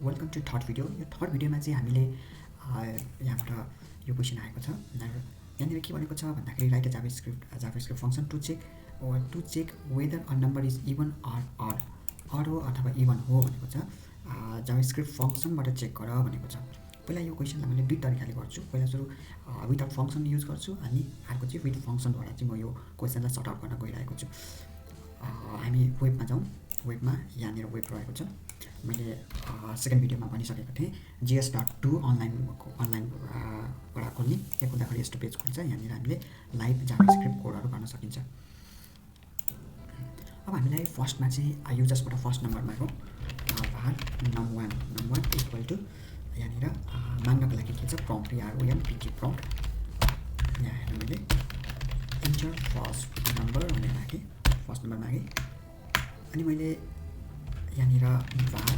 Welcome to third video. यो third भिडियोमा चाहिँ हामीले यहाँबाट यो क्वेसन आएको छ। यहाँनिर के भनेको छ भन्दाखेरि write a JavaScript function to check whether a number is even or odd हो अथवा इवन हो भनेको छ। जावास्क्रिप्ट फंक्शनबाट चेक गर भनेको छ। पहिला यो क्वेसनलाई मैले दुई तरिकाले गर्छु। पहिला सुरु विदाउट फंक्शन युज गर्छु अनि अर्को चाहिँ विथ फंक्शनबाट चाहिँ म यो क्वेसनलाई सर्ट आउट गर्न गइरहेको छु। हामी वेबमा जाउँ। वेबमा यहाँनिर वेब रहेको छ। मैले सेकेन्ड भिडियोमा भनिसकेको थिएँ gs.2 अनलाइनबाट खोल्ने। यहाँ खोल्दाखेरि यस्तो पेज खुल्छ। यहाँनिर हामीले लाइभ जावास्क्रिप्ट कोडहरू गर्न सकिन्छ। अब हामीलाई फर्स्टमा चाहिँ युजर्सबाट फर्स्ट नम्बर मागौँ var num1 इक्वल टु यहाँनिर माग्नको लागि के छ प्रम्प्ट ROMPT प्रम्प्ट। यहाँ हेर्नु मैले इन्टर फर्स्ट नम्बर भनेर राखेँ। फर्स्ट नम्बर मागेँ अनि मैले यहाँनिर var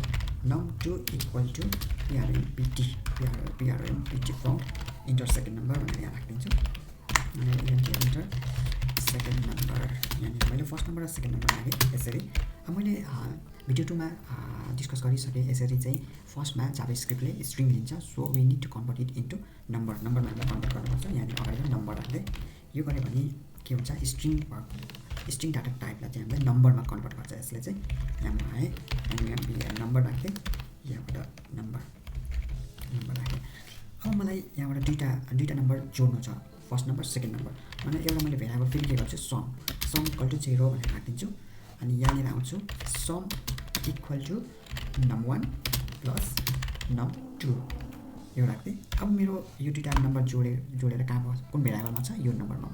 num2 equal to PROMPT prompt enter second number भनेर यहाँ राखिदिन्छु। अनि इन्टर सेकेन्ड नम्बर यहाँनिर मैले फर्स्ट नम्बर र सेकेन्ड नम्बर मागेँ। यसरी अब मैले भिडियो 2 मा डिस्कस गरिसकेँ। यसरी चाहिँ फर्स्टमा जावास्क्रिप्टले स्ट्रिङ लिन्छ। So we need to convert it into नम्बरमा हामीले कन्भर्ट गर्नुपर्छ। यहाँनिर अगाडि नम्बर राख्दै यो गऱ्यो भने के हुन्छ स्ट्रिङ डाटा टाइपलाई चाहिँ हामीलाई नम्बरमा कन्भर्ट गर्छ। यसले चाहिँ यहाँ आएँ नम्बर राखेँ। यहाँबाट नम्बर राखेँ। अब मलाई यहाँबाट दुईटा नम्बर जोड्नु छ फर्स्ट नम्बर सेकेन्ड नम्बर। अनि एउटा मैले भेरिएबल फेरि के गर्छु सम इक्वल टु 0 भनेर राखिदिन्छु। अनि यहाँनिर आउँछु sum equal to num1 plus num2 यो राख्दै। अब मेरो यो दुईटा नम्बर जोडेर कहाँ कुन भेरिएबलमा छ यो नम्बरमा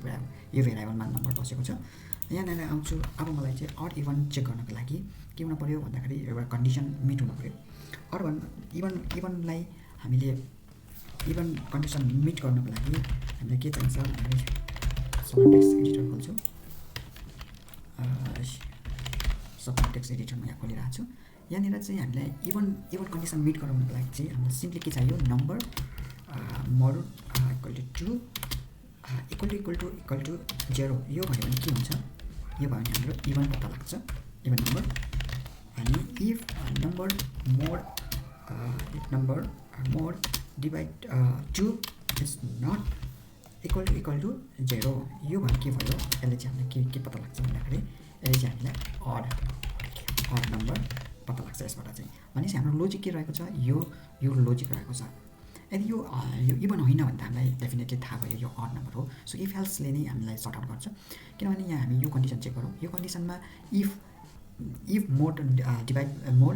यो भेरिएबलमा नम्बर बसेको छ। यहाँनिर आउँछु। अब मलाई चाहिँ अड इभन चेक गर्नको लागि के हुनु पर्यो भन्दाखेरि एउटा कन्डिसन मिट हुनु पर्यो। अड इभनलाई हामीले इभन कन्डिसन मिट गर्नको लागि हामीलाई के चाहिन्छ भन्दाखेरि सबटेक्स्ट एडिटर खोल्छु। सबटेक्स्ट एडिटर म यहाँ खोलिरहेको छु। यहाँनिर चाहिँ हामीलाई इभन कन्डिसन मिट गराउनको लागि चाहिँ हामीलाई सिम्पली के चाहियो number mod equal to 2 equal to 0 यो भयो भने के हुन्छ यो भयो भने हाम्रो इभन पत्ता लाग्छ इभन नम्बर। अनि if number mod divide 2 is not equal to 0 यो भने के भयो यसले चाहिँ हामीलाई के पत्ता लाग्छ भन्दाखेरि यसले चाहिँ हामीलाई अड नम्बर पत्ता लाग्छ। यसबाट चाहिँ भनेपछि हाम्रो लोजिक के रहेको छ यो लोजिक रहेको छ। यदि यो इभन होइन भने त हामीलाई डेफिनेटली थाहा भयो यो अड नम्बर हो। सो इफ एल्सले नै हामीलाई सर्ट आउट गर्छ। किनभने यहाँ हामी यो कन्डिसन चेक गरौँ। यो कन्डिसनमा if mod divide mod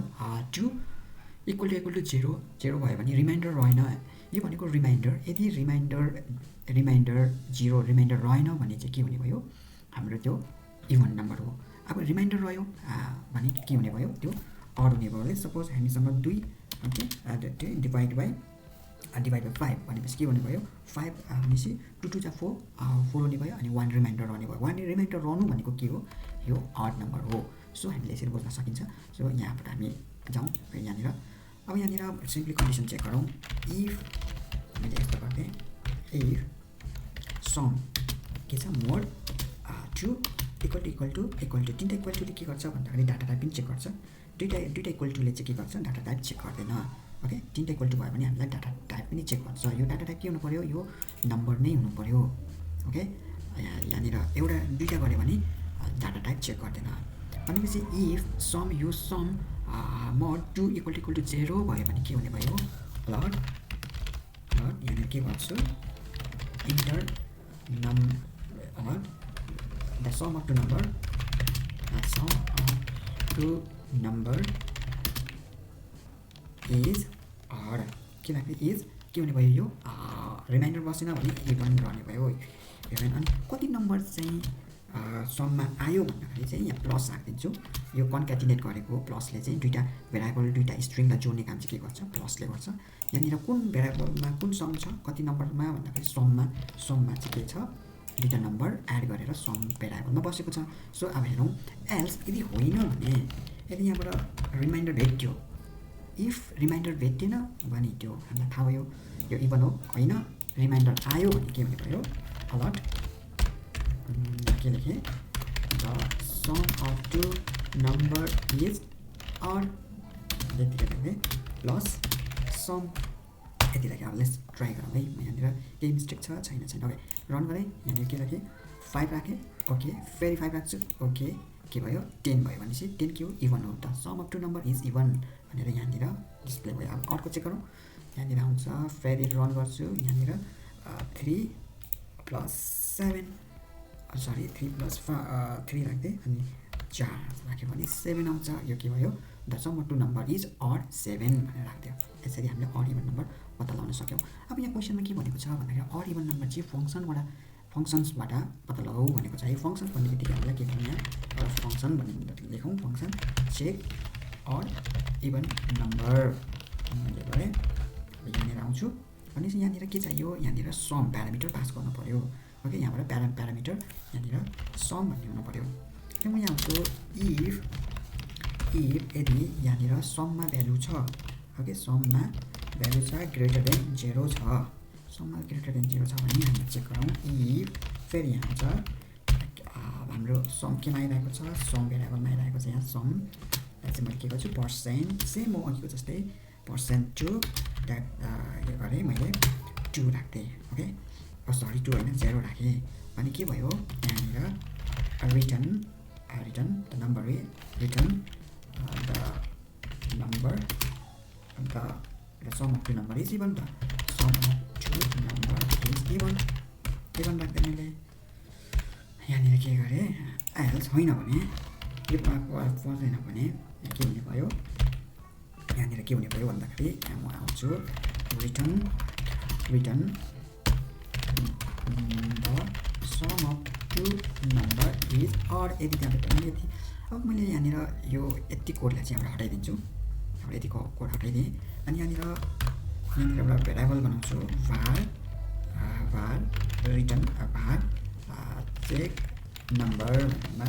2 equal to 0 भयो भने रिमाइन्डर रहेन। यो भनेको रिमाइन्डर। यदि रिमाइन्डर 0 रिमाइन्डर रहेन भने चाहिँ के हुने भयो हाम्रो त्यो इभन नम्बर हो। अब रिमाइन्डर रह्यो भने के हुने भयो त्यो अड हुने भयो। सपोज हामीसँग 2 ओके डिभाइड बाई 5 भनेपछि के हुने भयो 5 भनेपछि 2 2 4 हुने भयो। अनि 1 रिमाइन्डर रहने भयो। 1 रिमाइन्डर रहनु भनेको के हो यो अड नम्बर हो। सो हामीले यसरी बुझ्न सकिन्छ। सो यहाँबाट हामी जाउँ यहाँनिर। अब यहाँनिर सिम्पली कन्डिसन चेक गरौँ। इफ मैले यस्तो गर्दै इफ सम के छ मोड 2 इक्वल टु तिनवटा इक्वल टुले के गर्छ भन्दाखेरि डाटा टाइप पनि चेक गर्छ। दुईटा इक्वल टुले चाहिँ के गर्छ डाटा टाइप चेक गर्दैन। ओके तिनवटा इक्वल टु भयो भने हामीलाई डाटा टाइप पनि चेक गर्छ। यो डाटा टाइप के हुनु पर्यो यो नम्बर नै हुनु पर्यो। ओके यहाँनिर दुईटा गऱ्यो भने डाटा टाइप चेक गर्दैन। भनेपछि if sum mod 2 equal to 0 भयो भने के हुने भयो प्लट यहाँनिर के गर्छु enter the sum of two number is odd। के लाग्ने इज के हुने भयो यो रिमाइन्डर बसेन भने इभन रहने भयो इभन। अनि कति नम्बर चाहिँ सममा आयो भन्दाखेरि चाहिँ यहाँ प्लस राखिदिन्छु। यो कन्क्याटिनेट गरेको प्लसले चाहिँ दुईटा भेरिएबल दुईटा स्ट्रिङलाई जोड्ने काम चाहिँ के गर्छ प्लसले गर्छ। यहाँनिर कुन भेरिएबलमा कुन सम छ कति नम्बरमा भन्दाखेरि सममा चाहिँ के छ दुईटा नम्बर एड गरेर सम भेरिएबलमा बसेको छ। सो अब हेरौँ एल्स यदि होइन भने यदि यहाँबाट रिमाइन्डर भेट्यो इफ रिमाइन्डर भेटेन भने त्यो हामीलाई थाहा भयो यो इभन हो होइन। रिमाइन्डर आयो भने के हुने भयो अलर्ट के लेखेँ the sum of two number is odd यतिकै लेखेँ प्लस सम यति राखेँ। अब लेट्स ट्राई गरौँ है। यहाँनिर केही मिस्टेक छ छैन ओके रन गरेँ। यहाँनिर के राखेँ 5 राखेँ ओके फेरि 5 राख्छु ओके के भयो 10 भयो भनेपछि 10 के हो इभन हो त sum of two number is even भनेर यहाँनिर डिस्प्ले भयो। अब अर्को चेक गरौँ। यहाँनिर आउँछ फेरि रन गर्छु। यहाँनिर 3 + 7 सरी 3 + 3 राख्दै अनि 4 राख्यो भने 7 आउँछ। यो के भयो the sum of two number is odd 7 भनेर राख्दियो। यसरी हामीले अड इभन नम्बर पत्ता लगाउन सक्यौँ। अब यहाँ क्वेसनमा के भनेको छ भन्दाखेरि अड इभन नम्बर चाहिँ फङ्सन्सबाट पत्ता लगाऊ भनेको छ है। फङ्सन भन्ने बित्तिकै हामीलाई के गर्नु यहाँ एउटा फङ्सन भनेर लेखौँ। Function check odd even number गरेँ। यहाँनिर आउँछु भनेपछि यहाँनिर के चाहियो यहाँनिर सम प्यारामिटर पास गर्नु पऱ्यो ओके। यहाँबाट प्यारामिटर यहाँनिर सम भन्ने हुनु पऱ्यो। म यहाँ आउँछु इफ यदि यहाँनिर सममा भ्यालु छ ओके सममा भ्यालु छ ग्रेटर देन 0 छ सममा ग्रेटर देन 0 छ भने हामी चेक गरौँ। इफ फेरि यहाँ आउँछ हाम्रो सम केमा आइरहेको छ सम भेरिएबलमा आइरहेको छ। यहाँ सम चाहिँ मैले के गर्छु पर्सेन्ट सेम हो अघिको जस्तै पर्सेन्ट टु द्याट यो गरेँ मैले 2 राख्थेँ ओके सरी 2 होइन 0 राखेँ अनि के भयो यहाँनिर return the number return the number the sum of two number is even the sum of two number is even राख्दै मैले यहाँनिर के गरेँ एल्स होइन भने यो पर्दैन भने के हुने भयो यहाँनिर के हुने भयो भन्दाखेरि म आउँछु return the sum of two number is odd यदि त्यहाँबाट यति। अब मैले यहाँनिर यो यति कोडलाई चाहिँ एउटा हटाइदिन्छु। अब यतिको कोड हटाइदिएँ अनि यहाँनिर एउटा भेरिएबल बनाउँछु var return var check number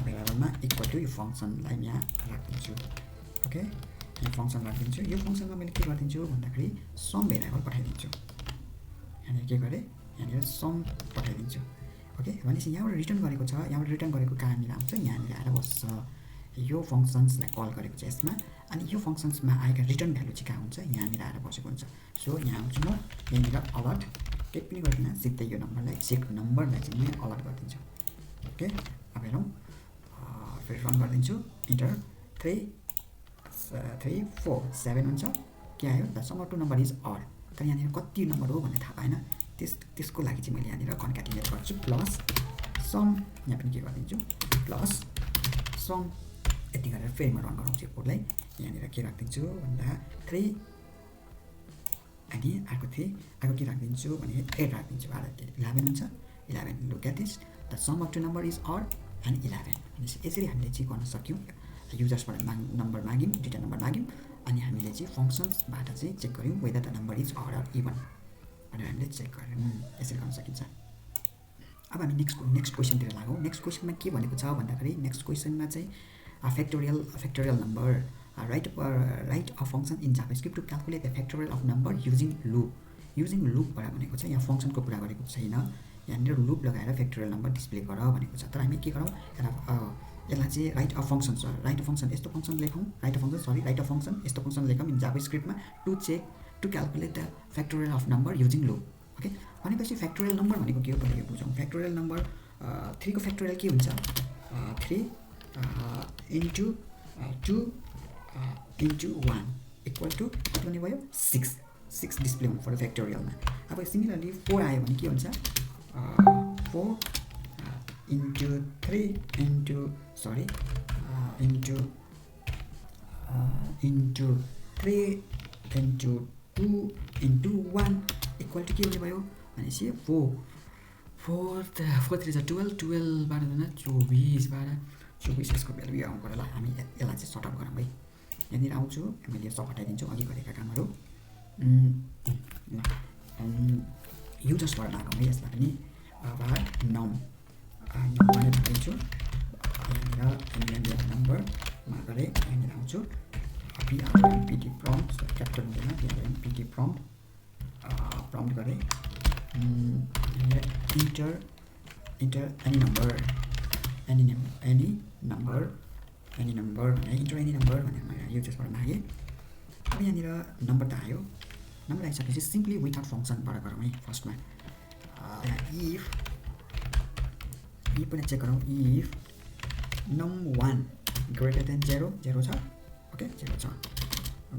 भेरिएबलमा इक्वल टु यो फङ्सनलाई यहाँ राखिदिन्छु ओके। यहाँ फङ्सन राखिदिन्छु। यो फङ्सनमा मैले के गरिदिन्छु भन्दाखेरि सम भेरिएबल पठाइदिन्छु। यहाँनिर के गरेँ यहाँनिर सम पठाइदिन्छु ओके। भनेपछि यहाँबाट रिटर्न गरेको छ यहाँबाट रिटर्न गरेको कहाँनिर आउँछ यहाँनिर आएर बस्छ। यो फङ्सन्सलाई कल गरेको छ यसमा अनि यो फङ्सन्समा आएका रिटर्न भ्यालु चाहिँ कहाँ हुन्छ यहाँनिर आएर बसेको हुन्छ। सो यहाँ आउँछु म यहाँनिर अलर्ट केही पनि गर्दिनँ सिधै यो नम्बरलाई चेक नम्बरलाई चाहिँ म अलर्ट गरिदिन्छु ओके। अब हेरौँ फेरि रन गरिदिन्छु इन्टर 3 4 7 हुन्छ के आयो the sum of two number is odd. तर यहाँनिर कति नम्बर हो भन्ने थाहा पाएन त्यसको लागि चाहिँ मैले यहाँनिर कन्क्याटिनेट गर्छु प्लस सम यहाँ पनि के गरिदिन्छु प्लस सम यति गरेर फेरि म रन गराउँछु यो कोडलाई। यहाँनिर के राखिदिन्छु भन्दा 3 अनि अर्को के राखिदिन्छु भने 8 राखिदिन्छु 11 हुन्छ 11 look at this the sum of two number is odd and 11 भनेपछि यसरी हामीले चाहिँ गर्न सक्यौँ। युजर्सबाट नम्बर माग्यौँ दुईवटा नम्बर माग्यौँ अनि हामीले चाहिँ फङ्सन्सबाट चाहिँ चेक गऱ्यौँ whether the number is odd or even भनेर हामीले चेक गऱ्यौँ। यसरी गर्न सकिन्छ। अब हामी नेक्स्ट क्वेसनतिर लागौँ। नेक्स्ट क्वेसनमा के भनेको छ भन्दाखेरि नेक्स्ट क्वेसनमा चाहिँ factorial number write a function in JavaScript to calculate the factorial of number using loop भनेको छ। यहाँ फङ्सनको कुरा गरेको छैन यहाँनिर लुप लगाएर factorial number डिस्प्ले गर भनेको छ। तर हामी के गरौँ यसलाई चाहिँ राइट अ फङ्सन यस्तो फङ्सन लेखौँ राइट अ फङ्सन यस्तो फङ्सन लेखौँ इन JavaScriptमा to calculate the factorial of number using loop okay. भनेपछि factorial number भनेको के हो भनेर बुझौँ। factorial number 3 को factorial के हुन्छ 3 into 2 into 1 equal to कति हुने भयो 6 डिस्प्ले हुनु पर्यो फ्याक्टोरियलमा। अब सिमिलरली 4 आयो भने के हुन्छ 4 into 3 into 3 into 2 into 1 equal to के हुने भयो भनेपछि 4 3 12 बाट 24 यसको भ्यालु यो आउनु पर्यो। ल हामी यसलाई चाहिँ सर्ट आउट गरौँ है। यहाँनिर आउँछु मैले सब हटाइदिन्छु अघि गरेका कामहरू युजर्सबाट लागौँ है। यसलाई पनि var num भनेर राखिदिन्छु। यहाँनिर नम्बरमा गरेँ यहाँनिर आउँछु prompt क्यापिटल हुँदैन prompt गरेँ enter any number भने इन्टर एनी नम्बर भनेर मैले युजर्सबाट मागेँ अब यहाँनिर नम्बर त आयो नम्बर आइसकेपछि सिम्पली विथआउट फङ्सनबाट गरौँ है फर्स्टमा इफ पनि चेक गरौँ इफ num1 greater than 0 0 छ ओके 0 छ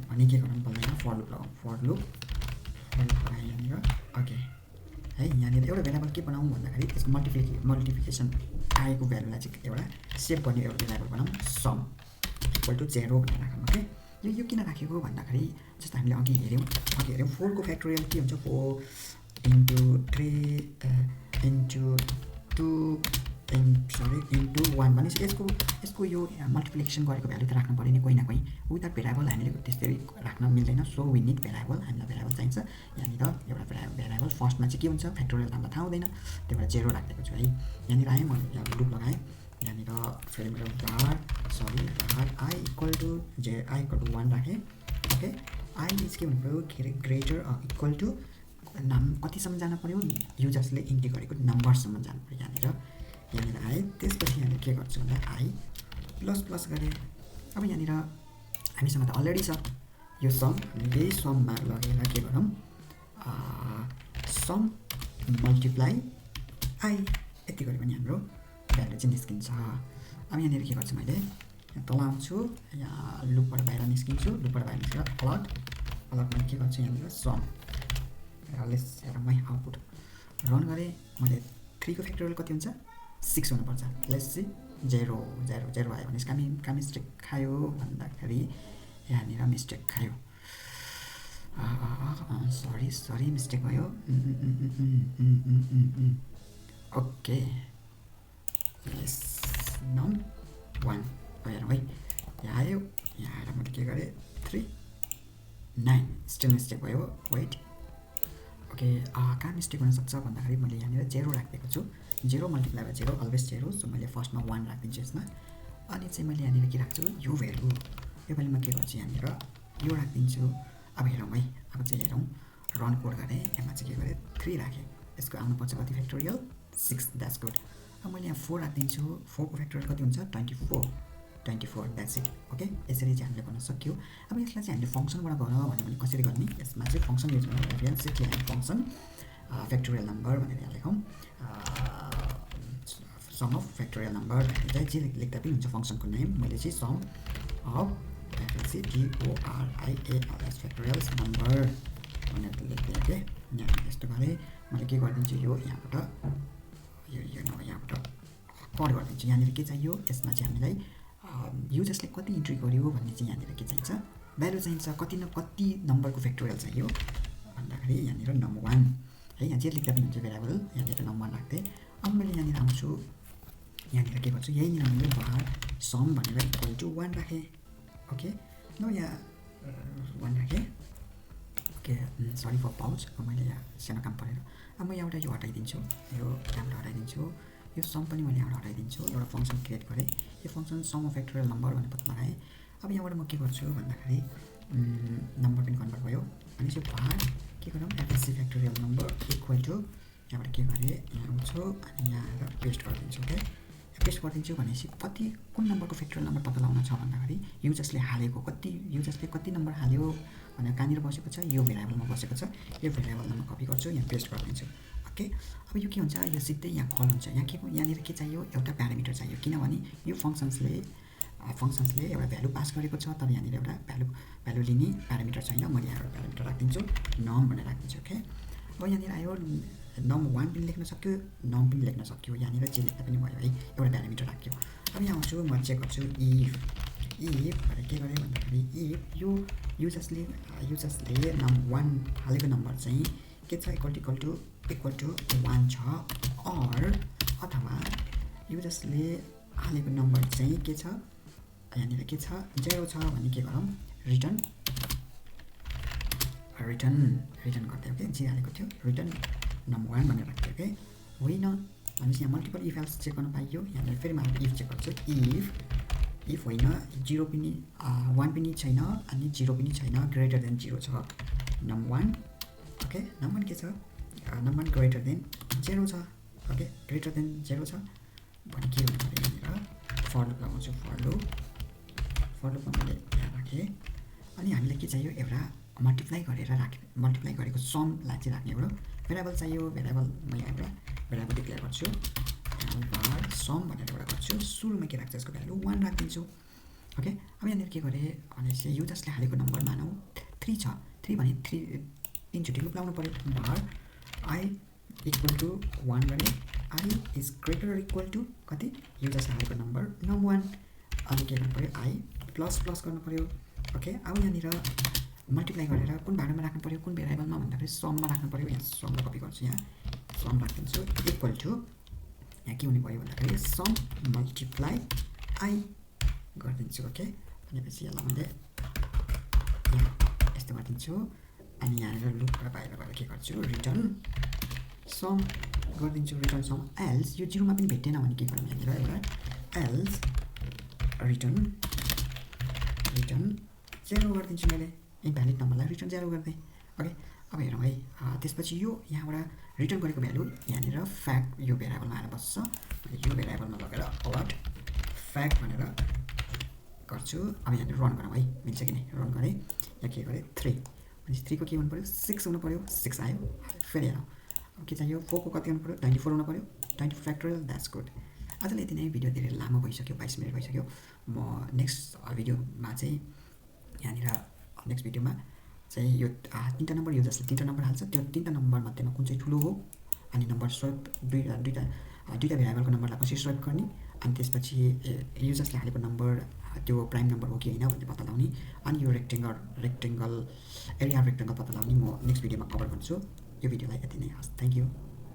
अनि के गरौँ भन्दैन फर लुप लगाउँ फर लुप लगाएँ यहाँनिर ओके है यहाँनिर एउटा भेरिएबल के बनाऊँ भन्दाखेरि त्यसको मल्टिप्लिकेसन आएको भ्यालुलाई चाहिँ एउटा सेभ गर्ने एउटा भेरिएबल बनाऊँ सम इक्वल टु 0 भनेर राखौँ ओके यो किन राखेको भन्दाखेरि जस्तो हामीले अघि हेऱ्यौँ 4 को फ्याक्टोरियल के हुन्छ 4 into 3 into 2 into 1 भनेपछि यसको यो मल्टिप्लिकेसन गरेको भ्यालु त राख्नु पर्यो नि कोही न कोही विदाउट भेरिएबल हामीले त्यसरी राख्न मिल्दैन सो वी निड भेरिएबल हामीलाई भेरिएबल चाहिन्छ यहाँनिर एउटा भेरिएबल फर्स्टमा चाहिँ के हुन्छ फ्याक्टोरियल हामीलाई थाहा हुँदैन त्यही भएर 0 राखिदिएको छु है यहाँनिर आएँ मैले यहाँ लुप लगाएँ यहाँनिर फेरि मेरो var i इक्वल टु 1 राखेँ ओके i इज के भन्नु पऱ्यो के अरे ग्रेटर इक्वल टु कतिसम्म जानु पऱ्यो युजर्सले इन्ट्री गरेको नम्बरसम्म जानु पऱ्यो यहाँनिर आएँ त्यसपछि यहाँनिर के गर्छु भन्दा आई प्लस गरेँ अब यहाँनिर हामीसँग त अलरेडी छ यो सम यही सममा लगेर के गरौँ सम मल्टिप्लाई आई यति गऱ्यो भने हाम्रो भ्यालु चाहिँ निस्किन्छ अब यहाँनिर के गर्छु मैले तल आउँछु यहाँ लुपबाट बाहिर निस्किन्छु लुपबाट बाहिर निस्केर अलगमा के गर्छु यहाँनिर सम लेट्स हेरौँ है आउटपुट रन गरेँ मैले 3 को फ्याक्टोरियल कति हुन्छ 6 हुनुपर्छ लेट्स सी 0 आयो भने कहाँ मिस्टेक खायो भन्दाखेरि यहाँनिर मिस्टेक खायो सरी मिस्टेक भयो ओके यस num1 हेरौँ है यहाँ आयो यहाँ आएर मैले के गरेँ 3 9 स्टिल मिस्टेक भयो वेट ओके कहाँ मिस्टेक हुनसक्छ भन्दाखेरि मैले यहाँनिर 0 राखिदिएको छु 0 मल्टिप्लाई बाई 0 अलवेज 0 सो मैले फर्स्टमा 1 राखिदिन्छु यसमा अनि चाहिँ मैले यहाँनिर के राख्छु यो भ्यालुमा के गर्छु यहाँनिर यो राखिदिन्छु अब हेरौँ है अब चाहिँ हेरौँ रन कोड गरेँ यसमा चाहिँ के गरेँ 3 राखेँ यसको आउनुपर्छ कति फ्याक्टोरियल 6 द्याट्स गुड अब मैले यहाँ 4 राखिदिन्छु 4 को फ्याक्टोरियल कति हुन्छ 24 द्याट्स इट ओके यसरी चाहिँ हामीले गर्न सक्यो अब यसलाई चाहिँ हामीले फङ्सनबाट गर भने कसरी गर्ने यसमा चाहिँ फङ्सन युज गर्नु फङ्सन फ्याक्टोरियल नम्बर भनेर यहाँ लेखौँ सम अफ फ्याक्टोरियल नम्बर चाहिँ जे लेख्दा पनि हुन्छ फङ्सनको नेम मैले चाहिँ sum of FACTORIALS factorial number भनेर लेख्दै के यहाँ यस्तो गरेँ मैले के गरिदिन्छु यो यहाँबाट कट गरिदिन्छु यहाँनिर के चाहियो यसमा चाहिँ हामीलाई युजर्सले कति इन्ट्री गर्यो भन्ने चाहिँ यहाँनिर के चाहिन्छ भ्यालु चाहिन्छ कति नम्बरको फ्याक्टोरियल चाहियो भन्दाखेरि यहाँनिर num1 है यहाँ जे लेख्दा पनि हुन्छ भेरिएबल यहाँनिर num1 राख्दै अब मैले यहाँनिर आउँछु यहाँनिर के गर्छु यहीँनिर मैले var सम भनेर इक्वल टु 1 राखेँ ओके न यहाँ 1 राखेँ ओके सरी फर पाउच मैले यहाँ सानो काम परेर अब म एउटा यो हटाइदिन्छु यो यहाँबाट हटाइदिन्छु यो सम पनि मैले यहाँबाट हटाइदिन्छु एउटा फङ्सन क्रिएट गरेँ यो function sum of factorial number भनेर पत्ता लगाएँ अब यहाँबाट म के गर्छु भन्दाखेरि नम्बर पनि कन्भर्ट भयो अनि चाहिँ var के गरौँ FAC factorial number equal to यहाँबाट के गरेँ यहाँ आउँछु अनि यहाँ आएर पेस्ट गरिदिन्छु ओके पेस्ट गरिदिन्छु भनेपछि कुन नम्बरको फ्याक्टोरियल नम्बर पत्ता लगाउन छ भन्दाखेरि युजर्सले कति नम्बर हाल्यो भनेर कहाँनिर बसेको छ यो भेरिएबलमा बसेको छ यो भेरिएबलमा म कपी गर्छु यहाँ पेस्ट गरिदिन्छु ओके अब यो के हुन्छ यो सिधै यहाँ कल हुन्छ यहाँनिर के चाहियो एउटा प्यारामिटर चाहियो किनभने यो फङ्सन्सले एउटा भ्यालु पास गरेको छ तर यहाँनिर एउटा भ्यालु लिने प्यारामिटर छैन मैले यहाँ एउटा प्यारामिटर राखिदिन्छु नम भनेर राखिदिन्छु ओके अब यहाँनिर आयो num1 पनि लेख्न सक्यो नम पनि लेख्न सक्यो यहाँनिर जे लेख्दा पनि भयो है एउटा प्यारामिटर राख्यो अब यहाँ आउँछु म चेक गर्छु इफ भनेर के गरेँ भन्दाखेरि इफ यो युजर्सले num1 हालेको नम्बर चाहिँ के छ इक्वल टु 1 छ अथवा युजर्सले हालेको नम्बर चाहिँ के छ यहाँनिर के छ 0 छ भने के गरौँ रिटर्न गर्दै ओके जे हालेको थियो रिटर्न num1 भनेर राख्थ्यो ओके होइन भनेपछि यहाँ मल्टिपल इफ एल्स चेक गर्न पाइयो यहाँनिर फेरि म इफ चेक गर्छु इफ होइन 0 पनि 1 पनि छैन अनि 0 पनि छैन ग्रेटर देन 0 छ num1 ओके num1 के छ num1 ग्रेटर देन 0 छ ओके ग्रेटर देन 0 छ भने के हुनु पर्यो यहाँनिर फर लुप लगाउँछु फर लुपमा मैले यहाँ राखेँ अनि हामीलाई के चाहियो एउटा मल्टिप्लाई गरेको समलाई चाहिँ राख्ने एउटा भेरिएबल चाहियो भेरिएबल म यहाँ एउटा भेरिएबल डिक्लेयर गर्छु var sum भनेर एउटा गर्छु सुरुमा के राख्छ यसको भ्यालु 1 राखिदिन्छु ओके अब यहाँनिर के गरे भनेपछि युजर्सले हालेको नम्बर मानौ 3 छ 3 भने 3 तीनचोटि लुप लाउनु पर्यो var I equal to 1 गरे I is greater or equal to कति युजर्सले हालेको नम्बर num1 अनि के गर्नु पर्यो I प्लस गर्नु पर्यो ओके अब यहाँनिर मल्टिप्लाई गरेर कुन भागमा राख्नु पर्यो कुन भेरिएबलमा भन्दाखेरि सममा राख्नु पर्यो यहाँ समलाई कपी गर्छु यहाँ सम राखिदिन्छु इक्वल टु यहाँ के हुने भयो भन्दाखेरि सम मल्टिप्लाई I गरिदिन्छु ओके भनेपछि यसलाई मैले यहाँ यस्तो गरिदिन्छु अनि यहाँनिर लुपबाट बाहिर गएर के गर्छु रिटर्न सम गरिदिन्छु रिटर्न सम एल्स यो जिरोमा पनि भेटेन भने के गरौँ यहाँनिर एउटा एल्स रिटर्न 0 गरिदिन्छु मैले इनभ्यालिड नम्बरलाई रिटर्न 0 गर्दै ओके अब हेरौँ है त्यसपछि यो यहाँबाट रिटर्न गरेको भ्यालु यहाँनिर फ्याक्ट यो भेरिएबलमा आएर बस्छ यो भेरिएबलमा लगेर अलर्ट फ्याक्ट भनेर गर्छु अब यहाँनिर रन गरौँ है मिल्छ कि नै रन गरेँ यहाँ के गरेँ 3 भनेपछि 3 को के हुनु पर्यो 6 हुनु पर्यो 6 आयो फेरि हेरौँ अब के चाहियो 4 को कति हुनु पर्यो 24 हुनु पर्यो 20 फ्याक्टोरियल द्याट्स गुड आजलाई यति नै भिडियो धेरै लामो भइसक्यो 22 मिनट भइसक्यो म नेक्स्ट भिडियोमा चाहिँ यहाँनिर नेक्स्ट भिडियोमा चाहिँ यो 3टा नम्बर युजर्सले 3टा नम्बर हाल्छ त्यो 3टा नम्बर मध्येमा कुन चाहिँ ठुलो हो अनि नम्बर स्वाइप दुईटा भेरिएबलको नम्बरलाई कसरी स्वाइप गर्ने अनि त्यसपछि युजर्सले हालेको नम्बर त्यो प्राइम नम्बर हो कि होइन भन्ने पत्ता लगाउने अनि यो रेक्टेङ्गल एरिया रेक्टेङ्गल पत्ता लगाउने म नेक्स्ट भिडियोमा कभर गर्छु यो भिडियोलाई यति नै हस् थ्याङ्क यू